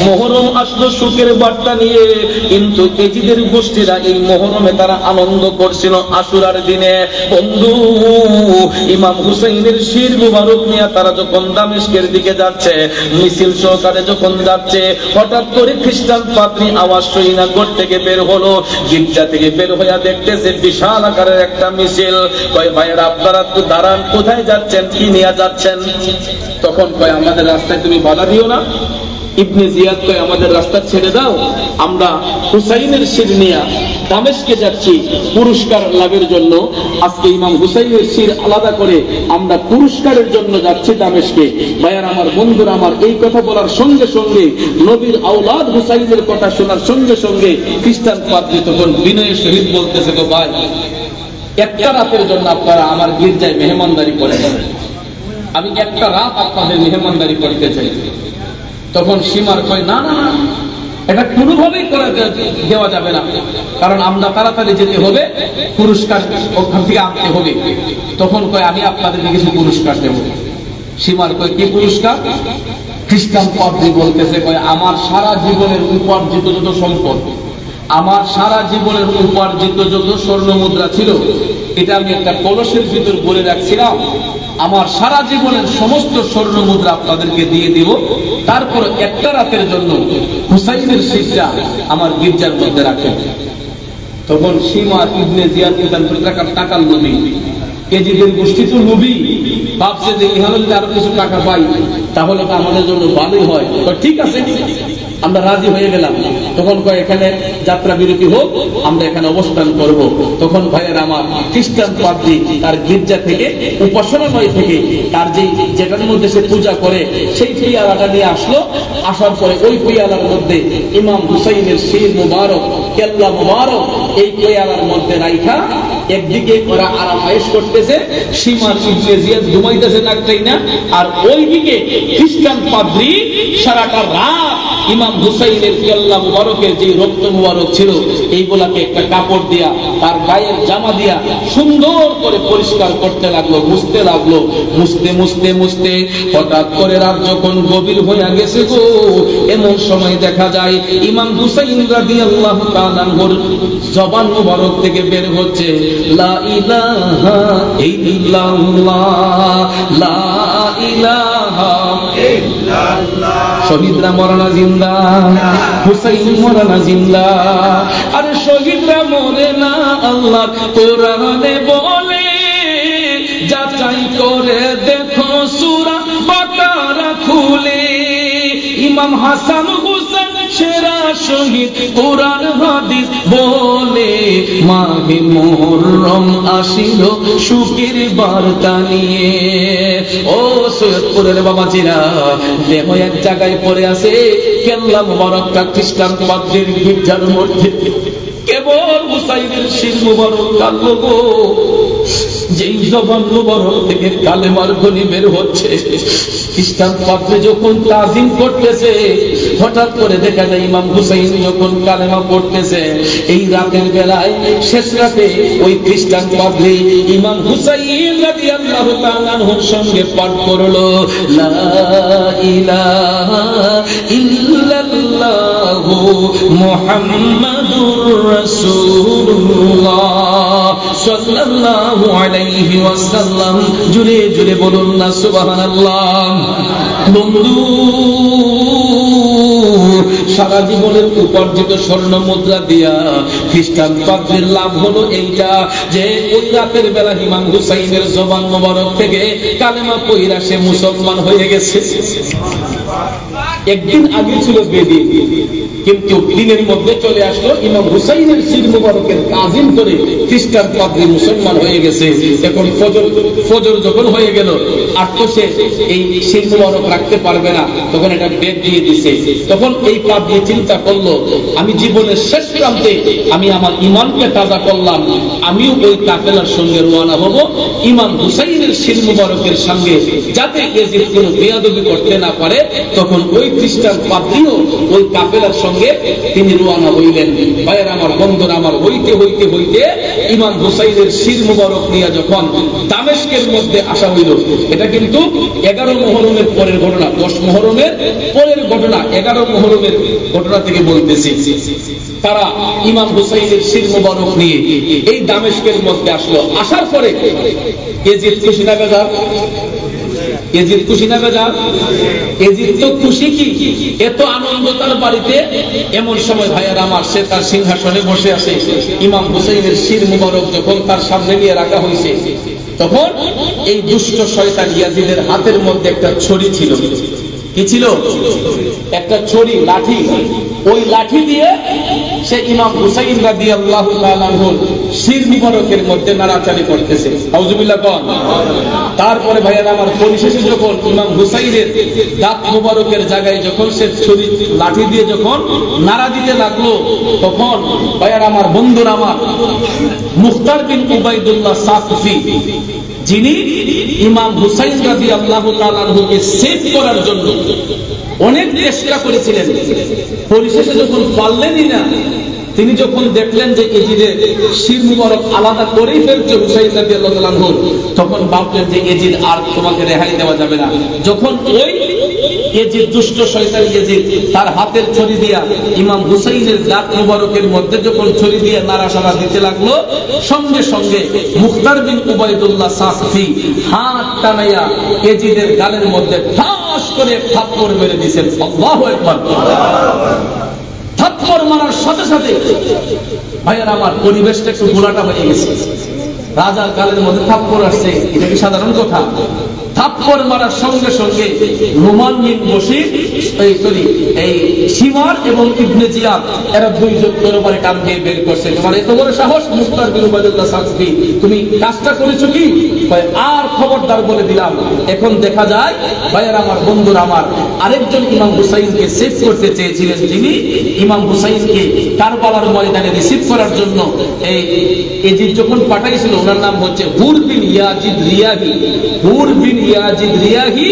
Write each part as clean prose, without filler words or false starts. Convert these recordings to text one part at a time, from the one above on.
মুহররম আসলো সুখের বার্তা নিয়ে, কিন্তু এজিদের গোষ্ঠীরা এই মুহররমে তারা আনন্দ করছিল আশুরার দিনে। বন্ধু, ইমাম হুসাইনের শির মুবারক নিয়ে তারা যখন দামেস্কের দিকে যাচ্ছে, মিছিল সহকারে যখন যাচ্ছে, হঠাৎ করে খ্রিস্টান পাদ্রী আওয়াজ শুনে না কোথা থেকে বের হলো, গির্জা থেকে বের হইয়া দেখতেছে বিশাল আকারের একটা মিছিল। কয় ভাইয়েরা আপনারা তো দাঁড়ান, কোথায় যাচ্ছেন, কি নিয়ে যাচ্ছেন? তখন কয় আমাদের রাস্তায় তুমি বাধা দিও না। ইবনে জিয়াদ কয় আমাদের রাস্তা ছেড়ে দাও, আমরা হুসাইনের শির নিয়ে দামেস্কে যাচ্ছি পুরস্কার লাভের জন্য। আজকে ইমাম হুসাইনের শির আলাদা করে আমরা পুরস্কারের জন্য যাচ্ছি দামেস্কে। ভাইয়ার আমার, বন্ধুরা আমার, এই কথা বলার সঙ্গে সঙ্গে, নবীর আওলাদ হুসাইনের কথা শোনার সঙ্গে সঙ্গে খ্রিস্টান পাদ্রী তখন বিনয়ের সহিত বলতেছে, গো ভাই, একটা রাতের জন্য আপনারা আমার গির্জায় মেহমানদারি করেন, আমি একটা রাত আপনাদের মেহমানদারি করতে চাই। তখন সীমার কয় না না, এটা কোনোভাবেই করে দেওয়া যাবে না, কারণ আমরা তাড়াতাড়ি যেতে হবে, পুরস্কার ওখান থেকে আনতে হবে। তখন কয় আমি আপনাদেরকে কিছু পুরস্কার দেব। সীমার কয় কি পুরস্কার? খ্রিস্টান পাদ্রী বলতেছে, কয় আমার সারা জীবনের উপার্জিত যত সম্পদ, আমার সারা জীবনের উপার্জিত যত স্বর্ণ মুদ্রা ছিল, এটা আমি একটা কলসের ভিতর ভরে রাখছিলাম, আমার সারা জীবনের সমস্ত স্বর্ণ মুদ্রা আপনাদেরকে দিয়ে দিব, তারপর একটা রাতের জন্য হুসাইনের শিরটা আমার গির্জার মধ্যে রাখেন। তখন সীমা ইবনে জিয়াদ টাকার লোভী, এজিদের গোষ্ঠী তো লোভী, ভাবছে যে ইহানে যদি আরো কিছু টাকা পাই তাহলে তো আমাদের জন্য ভালোই হয়। ঠিক আছে, আমরা রাজি হয়ে গেলাম। তখন কয় এখানে যাত্রা বিরতি হোক, আমরা এখানে অবস্থান করব। তখন ভাইয়ের আমার, খ্রিস্টান পাদ্রী তার গির্জা থেকে, উপাসনালয় থেকে, তার যেটার মধ্যে সে পূজা করে সেই পিয়ালাটা নিয়ে আসলো। আসার পরে ওই পিয়ালার মধ্যে ইমাম হুসাইনের শির মুবারক, কেল্লা মুবারক, এই পিয়ালার মধ্যে রাইখা একদিকে ওরা আরামায়েশ করতেছে, সীমার ইবনে জিয়াদ ঘুমাইতেছে নাকটাই না, আর ওইদিকে খ্রিস্টান পাদ্রী সারাটা রাত ইমাম হুসাইনের কেল্লা মুবারকের যে রক্ত মুবারক ছিল এইগুলাকে একটা কাপড় দিয়া, তার গায়ের জামা দিয়া সুন্দর করে পরিষ্কার করতে লাগলো, মুছতে লাগলো। মুছতে মুছতে মুছতে হঠাৎ করে রাত যখন গভীর হয়ে গেছে গো, এমন সময় দেখা যায় ইমাম হুসাইন রাদিয়াল্লাহু তাআলা আনহুর জবান মুবারক থেকে বের হচ্ছে লা ইলাহা ইল্লাল্লাহ, লা ইলাহা ইল্লাল্লাহ। শহীদরা মরানা জিন্দা, হুসাইন মরানা জিন্দা। আরে শহীদরা মরে না, আল্লাহ কোরআনে বলে, যাচাই করে দেখো সূরা বাকারা খুলে। ইমাম হাসান হুসাইন সেরা শহীদ, কোরআন হাদিস বলে, মাহে মুহররম আসিল সুখের বার্তা নিয়ে। ও সৈয়দপুরের বাবাজিরা, দেহ এক জায়গায় পড়ে আছে, কেল্লা মুবারকটা খ্রিস্টান পাদ্রীর গির্জার মধ্যে, কেবল হুসাইনের শির মুবারক কাঁদলো গো। যেই জবান মুবারক থেকে কালেমার ধ্বনি বের হচ্ছে, খ্রিস্টান পাদ্রী যখন তাজিম করতেছে, হঠাৎ করে দেখা যায় ইমাম হুসাইন যখন কালেমা পড়তেছে, এই রাতের বেলায় শেষ রাতে ওই খ্রিস্টান পাদ্রী ইমাম হুসাইন রাদিয়াল্লাহু তাআলা আনহুর সঙ্গে পাঠ করলো লা ইলাহা ইল্লাল্লাহু মুহাম্মাদুর রাসূলুল্লাহ সাল্লাল্লাহু আলাইহি ওয়াসাল্লাম। জুড়ে জুড়ে বলুন না সুবহানাল্লাহ। বন্ধু, সারা জীবনের উপার্জিত স্বর্ণ মুদ্রা দিয়া খ্রিস্টান পাদ্রীর লাভ হলো এইটা যে ওই রাতের বেলা ইমাম হুসাইনের জবান মোবারক থেকে কালেমা পয়রা সে মুসলমান হয়ে গেছে। একদিন আগে ছিল বেদি, কিন্তু দিনের মধ্যে চলে আসলো ইমাম হুসাইনের শির মুবারকের তাজিম করে খ্রিস্টান পাদ্রী মুসলমান হয়ে গেছে। এখন ফজর যখন হয়ে গেল, আর তো সে এই শির মুবারক রাখতে পারবে না, তখন এটা বেদ দিয়ে দিছে। তখন এই পাদ্রী চিন্তা করলো, আমি জীবনের শেষ প্রান্তে আমি আমার ইমানকে তাজা করলাম, আমিও ওই কাফেলার সঙ্গে রওনা হব ইমাম হুসাইনের শির মুবারকের সঙ্গে, যাতে এজিদ কোনো বেয়াদবি করতে না পারে। তখন ওই খ্রিস্টান পাদ্রীও ওই কাফেলার সঙ্গে সঙ্গে তিনি রওনা হইলেন। ভাইয়ের আমার, বন্ধুরা আমার, হইতে হইতে হইতে ইমাম হুসাইনের শির মুবারক নিয়ে যখন দামেস্কের মধ্যে আসা হইল, এটা কিন্তু 11 মুহররমের পরের ঘটনা, 10 মুহররমের পরের ঘটনা, 11 মুহররমের ঘটনা থেকে বলতেছি। তারা ইমাম হুসাইনের শির মুবারক নিয়ে এই দামেস্কের মধ্যে আসলো। আসার পরে এজিদ খুশি না বেজার? এজিদ খুশি না বেজার? এজিদ তো খুশি। কি এত আনন্দ তার বাড়িতে! এমন সময় ভাইয়ার আমার, সে তার সিংহাসনে বসে আছে। ইমাম হুসাইনের শির মুবারক যখন তার সামনে নিয়ে রাখা হয়েছে, তখন এই দুষ্ট শয়তান ইয়াজিদের হাতের মধ্যে একটা ছড়ি ছিল। কি ছিল? একটা ছড়ি, লাঠি। ওই লাঠি দিয়ে সে ইমাম হুসাইন রাদিয়াল্লাহু তাআলা আনহুর শির মুবারকের মধ্যে নাড়াচাড়ি করতেছে। আউযুবিল্লাহ কোন। তারপরে ভাইয়ারা আমার, পরিশেষে যখন ইমাম হুসাইনের দাঁত মুবারকের জায়গায় যখন সে ছড়ি লাঠি দিয়ে যখন নাড়া দিতে লাগলো, তখন ভাইয়ারা আমার, বন্ধুরা আমার, মুখতার বিন উবাইদুল্লাহ সাকফি, যিনি ইমাম হুসাইন রাদিয়াল্লাহু তাআলা আনহুকে সেভ করার জন্য অনেক চেষ্টা করেছিলেন, পরিশেষে যখন পারলেনই না, তিনি যখন দেখলেন যে এজিদের শির মুবারক আলাদা করেই ফেলছে হুসাইন রাদিয়াল্লাহু তাআলা আনহু, তখন ভাবলেন যে এজিদ আর তোমাকে রেহাই দেওয়া যাবে না। যখন ওই এজিদ, দুষ্ট শয়তান এজিদ, তার হাতের ছড়ি দিয়া ইমাম হুসাইনের দাঁত মুবারকের মধ্যে যখন ছড়ি দিয়ে নাড়াচাড়া দিতে লাগলো, সঙ্গে সঙ্গে মুখতার বিন উবাইদুল্লাহ সাকফি হাত টানাইয়া এজিদের গালের মধ্যে ঠাস করে থাপ্পড় মেরে দিয়েছেন। আল্লাহু আকবার। থাপ্পড় মারার সাথে সাথে ভাইয়ার আমার, পরিবেশটা একটু ঘোলাটা হয়ে গেছে। রাজার গালের মধ্যে থাপ্পড় আসছে, এটা কি সাধারণ কথা? থাপ্পড় মারার সঙ্গে সঙ্গে নোমান বিন বশীর, এই শিমার এবং ইবনে জিয়াদ, এরা দুইজন তরবারি টান দিয়ে বের করছে। তোমার এত বড় সাহস মুখতার বিন উবাইদুল্লাহ সাকফি, তুমি কাজটা করেছো কি? আর খবরদার বলে দিলাম। এখন দেখা যায় ভাইয়ার আমার, বন্ধুরা আমার, আরেকজন ইমাম হুসাইনকে সেভ করতে চেয়েছিলেন, যিনি ইমাম হুসাইনকে কারবালার ময়দানে রিসিভ করার জন্য এই এজিদ যখন পাঠাইছিল, ওনার নাম হচ্ছে হুর বিন ইয়াজিদ রিয়াহি। হুর বিন ইয়াজিদ রিয়াহি,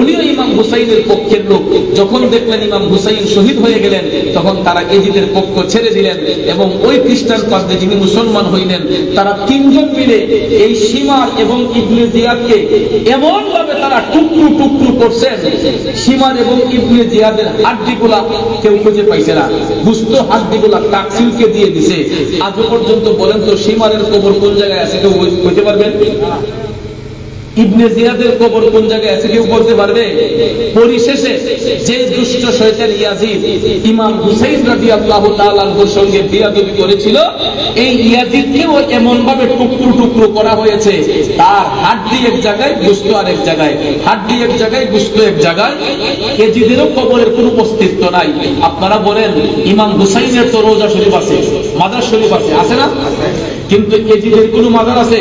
উনিও ইমাম হুসাইনের পক্ষের লোক। যখন দেখলেন ইমাম হুসাইন শহীদ হয়ে গেলেন, তখন তারা এজিদের পক্ষ ছেড়ে দিলেন এবং ওই খ্রিস্টান পাদ্রী যিনি মুসলমান হইলেন, তারা তিনজন মিলে এই শিমার এবং ইবনে জিয়াদকে এমন ভাবে তারা টুকরো টুকরো করছেন, শিমার এবং ইবনে জিয়াদের হাড্ডিগুলা কেউ খুঁজে পাইছে না। গুস্ত হাড্ডিগুলা তাকসিলকে দিয়ে দিছে। আজ পর্যন্ত বলেন তো, শিমারের কবর কোন জায়গায় আছে কেউ বলতে পারবেন? ইবনে জিয়াদের কবর কোন জায়গায় আছে কেউ বলতে পারবে? পরিশেষে যে দুষ্ট শয়তান ইয়াজিদ ইমাম হুসাইন রাদিয়াল্লাহু তাআলা আনহুর সঙ্গে বিয়াদবি করেছিল, এই ইয়াজিদকেও এমন ভাবে টুকরো টুকরো করা হয়েছে, তার হাড্ডি এক জায়গায়, গোশত আরেক জায়গায়, হাড্ডি এক জায়গায়, গোশত এক জায়গায়। ইয়াজিদেরও কবরের কোনো অস্তিত্ব নাই। আপনারা বলেন, ইমাম হুসাইনের তো রওজা শরীফ আছে, মাজার শরীফ আছে, আছে না? কিন্তু ইয়াজিদের কোনো মাজার আছে?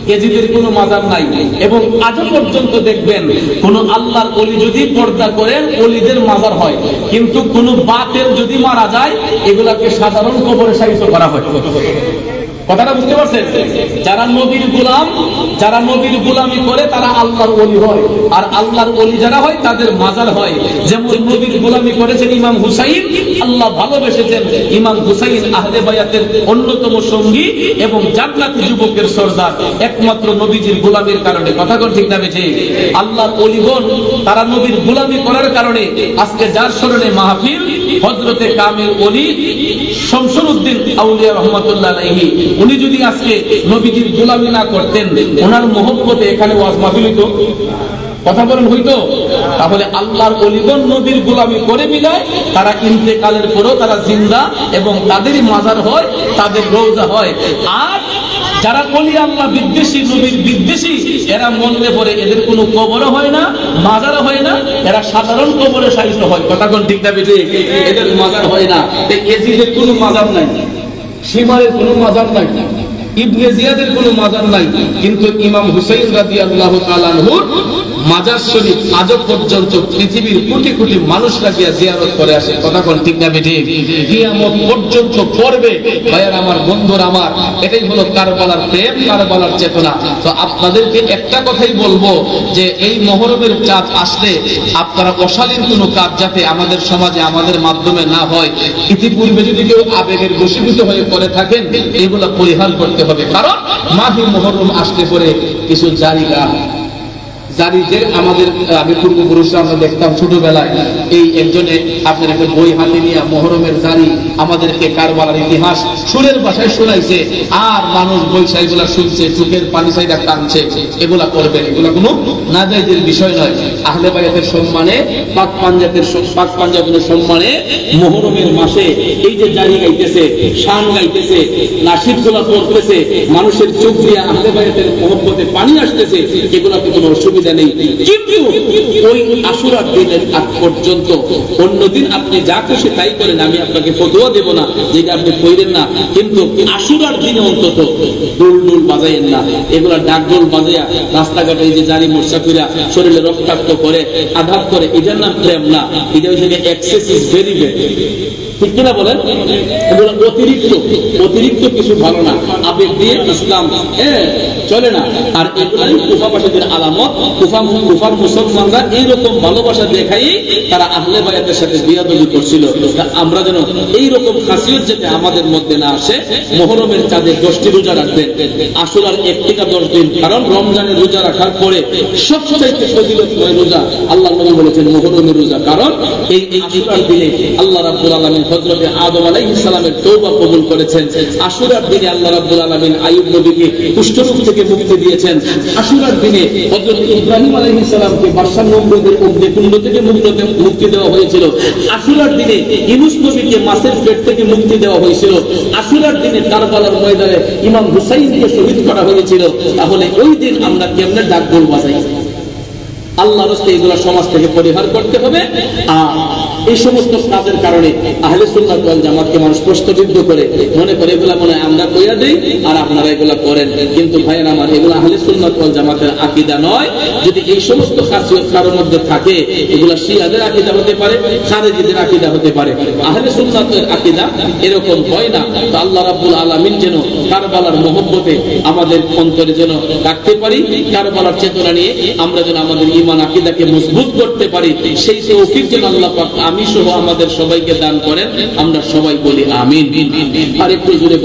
ইয়াজিদের কোনো মাজার নাই। এবং আজ পর্যন্ত দেখবেন, কোন আল্লাহর ওলি যদি পর্দা করেন, ওলিদের মাজার হয়, কিন্তু কোন বাতের যদি মারা যায়, এগুলাকে সাধারণ কবরে শায়িত করা হয়। কথাটা বুঝতে পারছেন? যারা নবীর গোলাম, যারা নবীর গোলামি করে, তারা আল্লাহর ওলি হয়, আর আল্লাহর ওলি যারা হয় তাদের মাজার হয়। যেমন নবীর গোলামি করেছেন ইমাম হুসাইন, আল্লাহ ভালোবেসেছেন ইমাম হুসাইন আহলে বায়াতের অন্যতম সঙ্গী এবং জান্নাতি যুবকের সরদার, একমাত্র নবীজির গোলামির কারণে। কথা কোন ঠিক না বেঠে? আল্লাহর ওলিগণ তারা নবীর গোলামি করার কারণে আজকে যার স্মরণে মাহফিল, হযরতে কামিল ওলি শামসুল উদ্দিন আউলিয়া রাহমাতুল্লাহ আলাইহি, উনি যদি আজকে নবীজির গোলামি না করতেন, ওনার মহব্বতে এখানে ওয়াজ মাহফিল হইতো? কথা বলেন, হইতো? তাহলে আল্লাহর ওলিগণ নবীর গোলামি করে বিদায়, তারা ইন্তেকালের পরেও তারা জিন্দা এবং তাদেরই মাজার হয়, তাদের রওজা হয়। আর যারা ওলি আল্লাহ বিদ্বেষী, নবীর বিদ্বেষী, এরা মরলে পরে এদের কোনো কবরও হয় না, মাজারও হয় না, এরা সাধারণ কবরে শায়িত হয়। কথা কোন ঠিক না বেঠিক? এদের মাজার হয় না। এজিদের কোনো মাজার নাই, শিমারের কোনো মাজার নাই, ইবনে জিয়াদের কোনো মাজার নাই, কিন্তু ইমাম হুসাইন রাদিয়াল্লাহু তাআলা আনহুর মাজার শরীফ আজও পর্যন্ত পৃথিবীর কোটি কোটি মানুষরা গিয়া জিয়ারত করে আসে। কথা কোন ঠিক না বেঠিক? কিয়ামত পর্যন্ত করবে। ভাইয়ার আমার, বন্ধুরা আমার, এটাই হলো কারবালার প্রেম, কারবালার চেতনা। তো আপনাদেরকে একটা কথাই বলবো যে এই মুহররমের চাঁদ আসলে আপনারা অশালীন কোনো কাজ যাতে আমাদের সমাজে আমাদের মাধ্যমে না হয়, ইতিপূর্বে যদি কেউ আবেগের বশীভূত হয়ে করে থাকেন, এগুলা পরিহার করতে হবে। কারণ মাহে মুহররম আসতে পরে কিছু জারিরা যে আমাদের আগে পূর্বপুরুষরা আমরা দেখতাম ছোটবেলায়, এই একজনে আপনার একটা বই হাতে নিয়ে মুহররমের জারি আমাদেরকে কারবালার ইতিহাস সুরের ভাষায় শোনাইছে, আর মানুষ বৈশাখ গুলা শুনছে, চোখের পানি চাইদা কাঁদছে। এগুলা করবেন, এগুলা কোনো নাজায়েজের বিষয় নয়। আহলে বায়াতের সম্মানে, পাক পাঞ্জাবের সম্মানে মুহররমের মাসে এই যে জারি গাইতেছে, শান গাইতেছে, নাশিদ গুলা পড়তেছে, মানুষের চোখ দিয়ে আহলে বায়াতের মহব্বতে পানি আসতেছে, এগুলাতে কোনো অসুবিধা নেই। কিন্তু ওই আশুরার দিনের আগ পর্যন্ত অন্যদিন আপনি যা খুশি তাই করেন, আমি আপনাকে ফতোয়া দেব না যেটা আপনি কইরেন না, কিন্তু আশুরার দিনে অন্তত ডোল বাজাইয়েন না। এগুলা ডাক ডোল বাজাইয়া রাস্তাঘাটে এই যে জারি মোর্চা কইরা শরীরে রক্তাক্ত করে, আঘাত করে, এটার নাম প্রেম না, এটা হচ্ছে এক্সেস ইজ ভেরি ব্যাড। ঠিক কিনা বলেন? এগুলো অতিরিক্ত কিছু ভালো না, আবেগ দিয়ে ইসলাম চলে না। আর এগুলাই কুফাবাসীদের আলামত। কুফার মুসলমানরা এইরকম ভালোবাসা দেখাই তারা আহলে বায়াতের সাথে বিয়াদবি করছিল। আমরা যেন এইরকম খাসিয়ত যাতে আমাদের মধ্যে না আসে, মুহররমের চাঁদে 10টি রোজা রাখবেন, আশুরার 1 থেকে 10 দিন। কারণ রমজানের রোজা রাখার পরে সবচাইতে ফজিলতময় রোজা আল্লাহর নবী বলেছেন মুহররমের রোজা। কারণ এই আশুরার দিনে আল্লাহ রাব্বুল আলামিন হযরত আদম আলাইহিস সালামের তওবা কবুল করেছেন। আশুরার দিনে আল্লাহ রাব্বুল আলামিন আইয়ুব নবীকে কুষ্ঠরোগ থেকে মুক্তি দিয়েছেন। আশুরার দিনে হযরত ইব্রাহিম আলাইহিস সালামকে বাদশা নমরুদের অগ্নিকুণ্ড থেকে মুক্তি দেওয়া হয়েছিল। আশুরার দিনে ইউনূস নবীকে মাছের পেট থেকে মুক্তি দেওয়া হয়েছিল। আশুরার দিনে কারবালার ময়দানে ইমাম হুসাইনকে শহীদ করা হয়েছিল। তাহলে ওই দিন আমরা কেমনে ডাক ঢোল বাজাই? আল্লাহর রাস্তায় এগুলো সমাজ থেকে পরিহার করতে হবে। আর এই সমস্ত কাজের কারণে আহলে সুন্নাত ওয়াল জামাতকে মানুষ প্রশ্নবিদ্ধ করে, মনে করে এগুলা মনে হয় আমরা কইয়া দেই আর আপনারা এগুলা করেন। কিন্তু ভাইয়ের আমার, এগুলো আহলে সুন্নাত ওয়াল জামাতের আকীদা নয়। যদি এই সমস্ত খাসিয়ত কারোর মধ্যে থাকে, এগুলা শিয়াদের আকীদা হতে পারে, খারেজিদের আকীদা হতে পারে। আহলে সুন্নাতের আকীদা এরকম হয় না। তো আল্লাহ রাব্বুল আলামিন যেন কারবালার মহব্বতে আমাদের অন্তরে যেন রাখতে পারি, কারবালার চেতনা নিয়ে আমরা যেন আমাদের ঈমান আকীদাকে মজবুত করতে পারি, সেই তৌফিক যেন আল্লাহ পাক আমি সহ আমাদের সবাইকে দান করেন। আমরা সবাই বলি আমিন। আর একটু জোরে